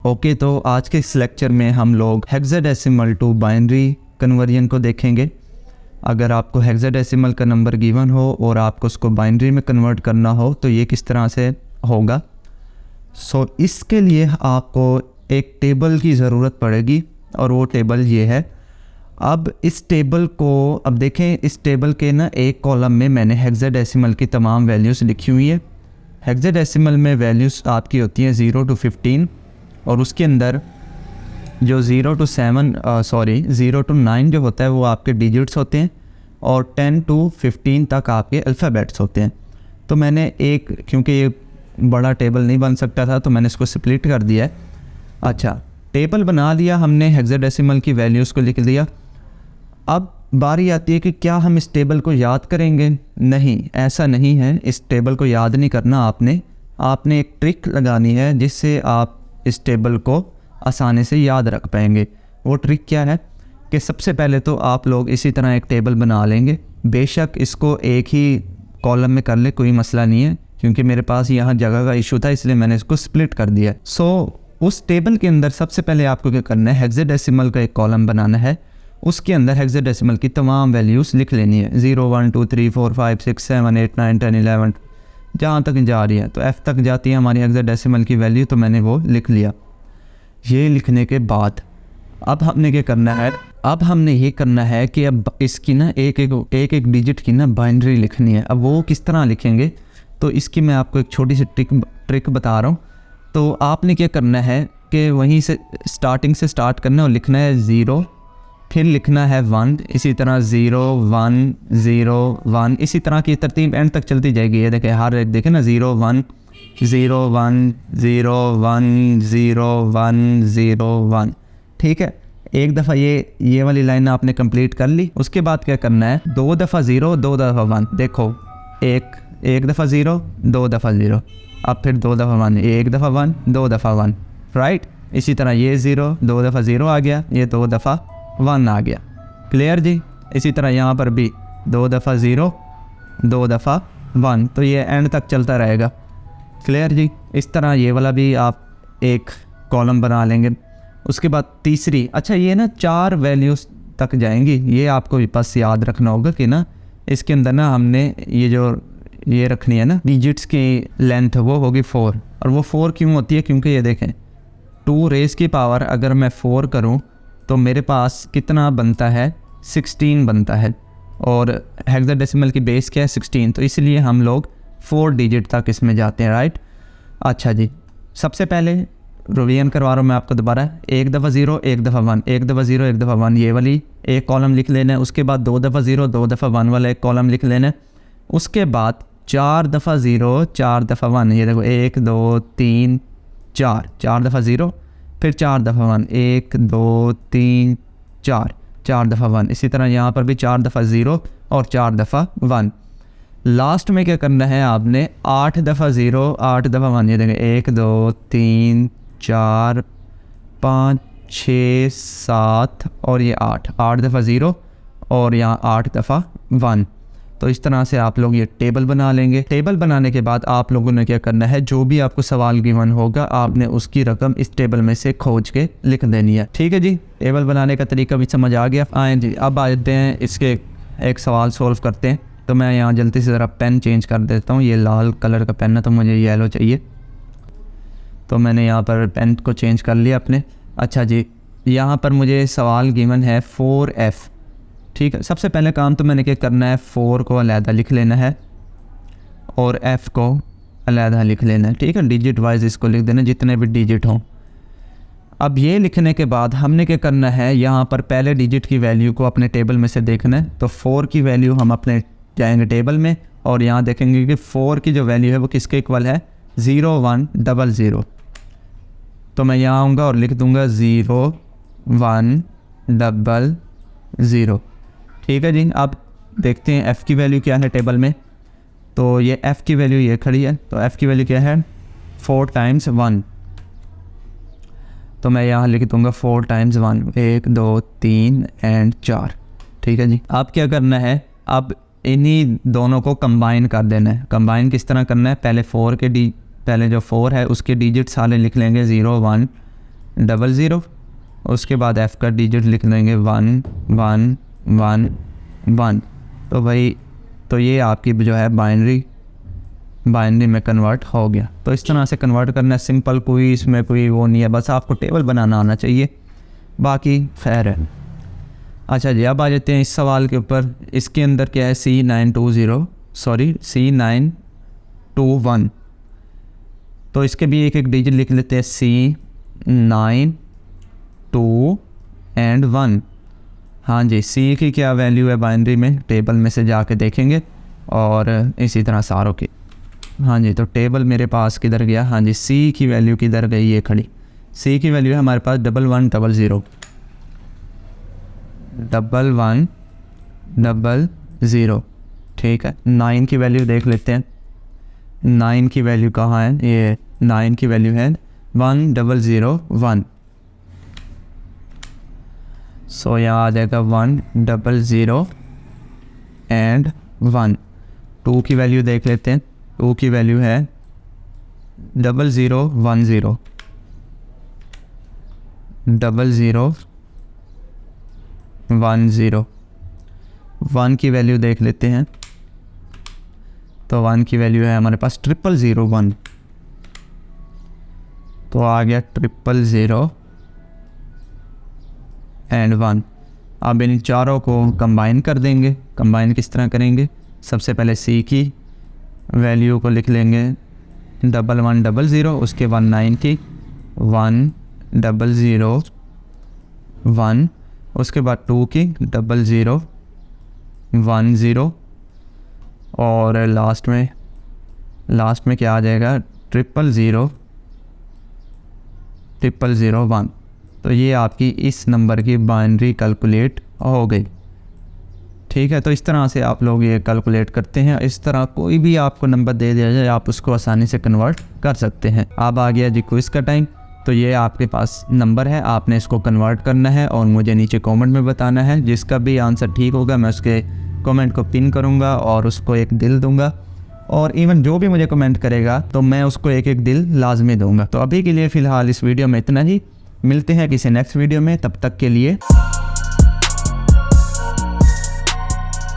Okay, तो आज के इस लेक्चर में हम लोग हेक्साडेसिमल टू बाइनरी कन्वर्जन को देखेंगे। अगर आपको हेक्साडेसिमल का नंबर गिवन हो और आपको उसको बाइनरी में कन्वर्ट करना हो तो ये किस तरह से होगा। इसके लिए आपको एक टेबल की ज़रूरत पड़ेगी और वो टेबल ये है। अब इस टेबल को अब देखें, इस टेबल के ना एक कॉलम में मैंने हेक्साडेसिमल की तमाम वैल्यूज़ लिखी हुई है। हेक्साडेसिमल में वैल्यूज़ आपकी होती हैं 0 to 15 और उसके अंदर जो 0 to 9 जो होता है वो आपके डिजिट्स होते हैं और 10 to 15 तक आपके अल्फ़ाबेट्स होते हैं। तो मैंने क्योंकि ये बड़ा टेबल नहीं बन सकता था तो मैंने इसको स्प्लिट कर दिया है। अच्छा, टेबल बना लिया हमने, हेक्साडेसिमल की वैल्यूज़ को लिख दिया। अब बारी आती है कि क्या हम इस टेबल को याद करेंगे? नहीं, ऐसा नहीं है। इस टेबल को याद नहीं करना आपने एक ट्रिक लगानी है जिससे आप इस टेबल को आसानी से याद रख पाएंगे। वो ट्रिक क्या है कि सबसे पहले तो आप लोग इसी तरह एक टेबल बना लेंगे। बेशक इसको एक ही कॉलम में कर ले, कोई मसला नहीं है, क्योंकि मेरे पास यहाँ जगह का इशू था इसलिए मैंने इसको स्प्लिट कर दिया। उस टेबल के अंदर सबसे पहले आपको क्या करना है, हेक्साडेसिमल का एक कॉलम बनाना है। उसके अंदर हेक्साडेसिमल की तमाम वैल्यूज़ लिख लेनी है, 0 1 2 3 4 5 6 7 8 9 10 11 जहाँ तक जा रही है। तो F तक जाती है हमारी हेक्साडेसिमल की वैल्यू, तो मैंने वो लिख लिया। ये लिखने के बाद अब हमने क्या करना है, अब हमने ये करना है कि अब इसकी ना एक डिजिट की ना बाइनरी लिखनी है। अब वो किस तरह लिखेंगे तो इसकी मैं आपको एक छोटी सी ट्रिक बता रहा हूँ। तो आपने क्या करना है कि वहीं से स्टार्टिंग से स्टार्ट करना है और लिखना है 0, फिर लिखना है 1, इसी तरह 0 1 0 1, इसी तरह की तरतीब एंड तक चलती जाएगी। ये देखें, हर एक देखें ना, 0 1 0 1 0 1 0 1 0 1। ठीक है, एक दफ़ा ये वाली लाइन आपने कंप्लीट कर ली। उसके बाद क्या करना है, 2 दफ़ा 0 2 दफ़ा 1। देखो, एक दफ़ा 0 2 दफ़ा 0, अब फिर 2 दफ़ा 1, एक दफ़ा 1 2 दफ़ा 1, राइट। इसी तरह ये 0 2 दफ़ा 0 आ गया, ये 2 दफ़ा 1 आ गया। क्लियर जी। इसी तरह यहाँ पर भी 2 दफ़ा 0 2 दफ़ा 1, तो ये एंड तक चलता रहेगा। क्लियर जी। इस तरह ये वाला भी आप एक कॉलम बना लेंगे। उसके बाद तीसरी, अच्छा ये ना 4 वैल्यूज़ तक जाएंगी। ये आपको बस याद रखना होगा कि ना इसके अंदर ना हमने ये रखनी है ना डिजिट्स की लेंथ, वो होगी 4। और वो 4 क्यों होती है? क्योंकि ये देखें, 2 रेज़ की पावर अगर मैं 4 करूँ तो मेरे पास कितना बनता है, 16 बनता है। और हेक्साडेसिमल की बेस क्या है, 16, तो इसलिए हम लोग 4 डिजिट तक इसमें जाते हैं, राइट। अच्छा जी, सबसे पहले रिवीजन करवा रहा हूँ मैं आपको दोबारा। 1 दफ़ा 0 1 दफ़ा 1, 1 दफ़ा 0 1 दफ़ा 1, ये वाली एक कॉलम लिख लेना है। उसके बाद 2 दफ़ा 0 2 दफ़ा 1 वाला एक कॉलम लिख लेना है। उसके बाद 4 दफ़ा 0 4 दफ़ा 1, ये देखो 1 2 3 4, 4 दफ़ा 0 फिर 4 दफ़ा 1, 1 2 3 4, 4 दफ़ा 1। इसी तरह यहाँ पर भी 4 दफ़ा 0 और 4 दफ़ा 1। लास्ट में क्या करना है आपने, 8 दफ़ा 0 8 दफ़ा 1, ये देखें 1 2 3 4 5 6 7 और ये 8 दफ़ा 0 और यहाँ 8 दफ़ा 1। तो इस तरह से आप लोग ये टेबल बना लेंगे। टेबल बनाने के बाद आप लोगों ने क्या करना है, जो भी आपको सवाल गिवन होगा आपने उसकी रकम इस टेबल में से खोज के लिख देनी है। ठीक है जी, टेबल बनाने का तरीका भी समझ आ गया। आए जी, अब आते हैं इसके एक सवाल सोल्व करते हैं। तो मैं यहाँ जल्दी से ज़रा पेन चेंज कर देता हूँ। ये लाल कलर का पेन है तो मुझे येलो चाहिए, तो मैंने यहाँ पर पेन को चेंज कर लिया अपने। अच्छा जी, यहाँ पर मुझे सवाल गिवन है 4F। ठीक है, सबसे पहले काम तो मैंने क्या करना है, 4 को अलहदा लिख लेना है और F को अलहदा लिख लेना है। ठीक है, डिजिट वाइज इसको लिख देना, जितने भी डिजिट हों। अब ये लिखने के बाद हमने क्या करना है, यहाँ पर पहले डिजिट की वैल्यू को अपने टेबल में से देखना है। तो 4 की वैल्यू हम अपने जाएंगे टेबल में और यहाँ देखेंगे कि 4 की जो वैल्यू है वो किसके इक्वल है, 0 1 0 0। तो मैं यहाँ आऊँगा और लिख दूँगा 0 1 0 0। ठीक है जी। अब देखते हैं F की वैल्यू क्या है टेबल में। तो ये F की वैल्यू ये खड़ी है, तो F की वैल्यू क्या है, 4 टाइम्स 1। तो मैं यहाँ लिख दूँगा 4 टाइम्स 1, 1 2 3 एंड 4। ठीक है जी। अब क्या करना है, अब इन्हीं दोनों को कंबाइन कर देना है। कंबाइन किस तरह करना है, पहले जो 4 है उसके डिजिट सारे लिख लेंगे, 0 1 00, उसके बाद F का डिजिट लिख लेंगे 1 1 1 1। तो भाई तो ये आपकी जो है बाइनरी में कन्वर्ट हो गया। तो इस तरह से कन्वर्ट करना है, सिंपल, कोई इसमें कोई वो नहीं है, बस आपको टेबल बनाना आना चाहिए, बाकी खैर है। अच्छा जी, अब आ जाते हैं इस सवाल के ऊपर। इसके अंदर क्या है, C921, तो इसके भी एक एक डिजिट लिख लेते हैं, C9 2 and 1। हाँ जी, C की क्या वैल्यू है बाइनरी में, टेबल में से जाके देखेंगे, और इसी तरह सारों की। हाँ जी, तो टेबल मेरे पास किधर गया, हाँ जी, C की वैल्यू किधर गई, ये खड़ी। C की वैल्यू है हमारे पास 1100, 1100, ठीक है। 9 की वैल्यू देख लेते हैं, 9 की वैल्यू कहाँ है, ये 9 की वैल्यू है 1001। सो यहाँ आ जाएगा 100 and 1। 2 की वैल्यू देख लेते हैं, 2 की वैल्यू है 0010, 0010। 1 की वैल्यू देख लेते हैं, तो 1 की वैल्यू है हमारे पास 0001, तो आ गया 000 and 1। अब इन चारों को कंबाइन कर देंगे। कंबाइन किस तरह करेंगे, सबसे पहले C की वैल्यू को लिख लेंगे 1100, उसके बाद 9 की 1001, उसके बाद 2 की 0010, और लास्ट में क्या आ जाएगा 0001। तो ये आपकी इस नंबर की बाइनरी कैलकुलेट हो गई, ठीक है। तो इस तरह से आप लोग ये कैलकुलेट करते हैं। इस तरह कोई भी आपको नंबर दे दिया जाए, आप उसको आसानी से कन्वर्ट कर सकते हैं। अब आ गया जी क्विज़ का टाइम। तो ये आपके पास नंबर है, आपने इसको कन्वर्ट करना है और मुझे नीचे कमेंट में बताना है। जिसका भी आंसर ठीक होगा मैं उसके कमेंट को पिन करूँगा और उसको एक दिल दूँगा, और इवन जो भी मुझे कमेंट करेगा तो मैं उसको एक एक दिल लाजमी दूँगा। तो अभी के लिए फ़िलहाल इस वीडियो में इतना ही, मिलते हैं किसी नेक्स्ट वीडियो में, तब तक के लिए